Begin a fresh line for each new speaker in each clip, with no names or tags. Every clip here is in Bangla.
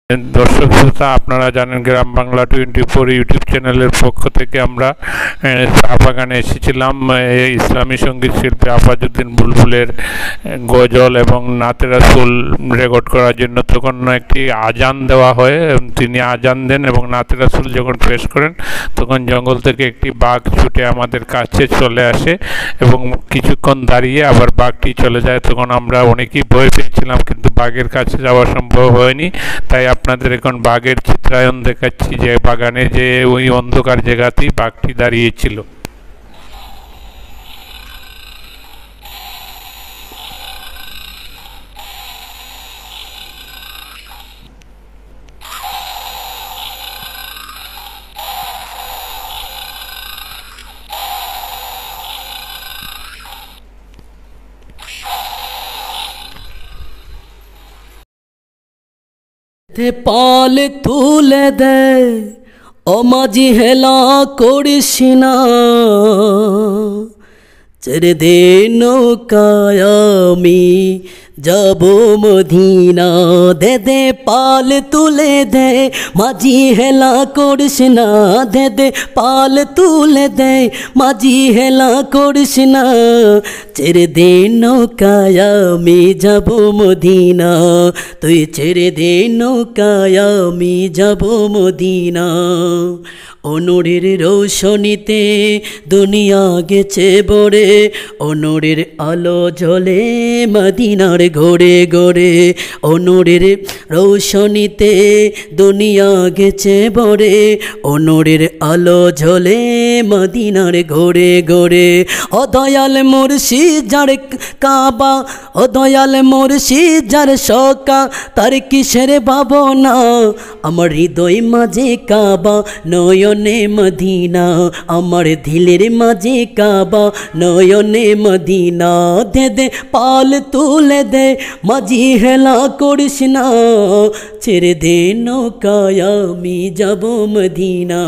দর্শক শ্রোতা, আপনারা জানেন গ্রাম বাংলা 24 ইউটিউব চ্যানেলের পক্ষ থেকে আমরা চা বাগানে এসেছিলাম ইসলামী সঙ্গীত শিল্পী আফাজউদ্দিন বুলবুলের গজল এবং নাতে রাসূল রেকর্ড করার জন্য। তখন একটি আজান দেওয়া হয়, তিনি আজান দেন এবং নাতে রাসূল যখন পেশ করেন তখন জঙ্গল থেকে একটি বাঘ ছুটে আমাদের কাছে চলে আসে এবং কিছুক্ষণ দাঁড়িয়ে আবার বাঘটি চলে যায়। তখন আমরা অনেকেই ভয় পেয়েছিলাম, কিন্তু বাঘের কাছে যাওয়া সম্ভব হয়নি। তাই আপনাদের এখন বাঘের চিত্রায়ন দেখাচ্ছি, যে বাগানে যে ওই অন্ধকার জায়গাতেই বাঘটি দাঁড়িয়েছিল।
পাল তুলে দে ও মাঝি হেলা করিস না, ছেড়ে দে নৌকায় আমি যাব মদিনা। দে দে পাল তুলে দে মাঝি হেলা করিস না, দে দে পাল তুলে দে মাঝি হেলা করিস না, ছেড়ে দে নৌকায় আমি যাব মদিনা, তুই ছেড়ে দে নৌকায় আমি যাব মদিনা। অনুরের রৌশনীতে দুনিয়া গেছে বড়ে, অনুরের আলো জ্বলে মদিনার ঘরে ঘরে। অনুরের রৌশনীতে দুনিয়া গেছে বড়ে, অনুরের আলো জ্বলে মদিনার ঘরে ঘরে। ও দয়াল মুর্শিদ যার কাবা, ও দয়াল মুর্শিদ যার শোকা, তার কিসের ভাবনা, আমার হৃদয় মাঝে কাবা নয়নে মদিনা, আমার দিলের মাঝে কাবা নয়নে মদিনা। দে দে পাল তুলে দে মাঝি হেলা করিস না, ছেড়ে দে নৌকায় আমি যাব মদিনা,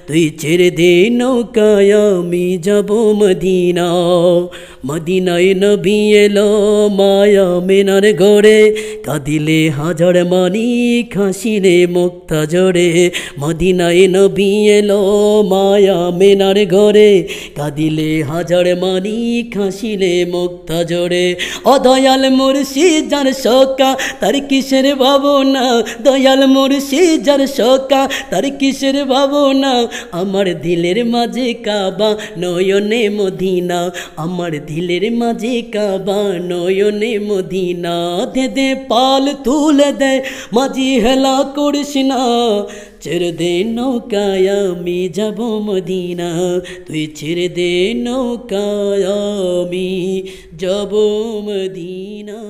তুই ছেড়ে দে নৌকায় আমি যাব মদিনা। মদিনায় নবী এলো মায়া মেনার ঘরে, কাঁদিলে হাজার মানিক হাসিলে মুক্তা জোরে। মদিনায় নবী এলো মায়া মেনার ঘরে, কাঁদিলে হাজার মানিক হাসিলে মুক্তা জোরে। ও দয়াল মুর্শিদ যার শোকা, তার কিসের ভাবনা, দয়াল মুর্শিদ যার শোকা, তার কিসের ভাবনা, আমার দিলের মাঝে কাবা নয়নে মদিনা, আমার দিলের মাঝে কাবা নয়নে মদিনা। দে দে পাল তুলে দে মাঝি হেলা করিস না, ছেড়ে দে নৌকায় আমি যাব মদিনা, তুই ছেড়ে দে নৌকায় আমি যাব মদিনা।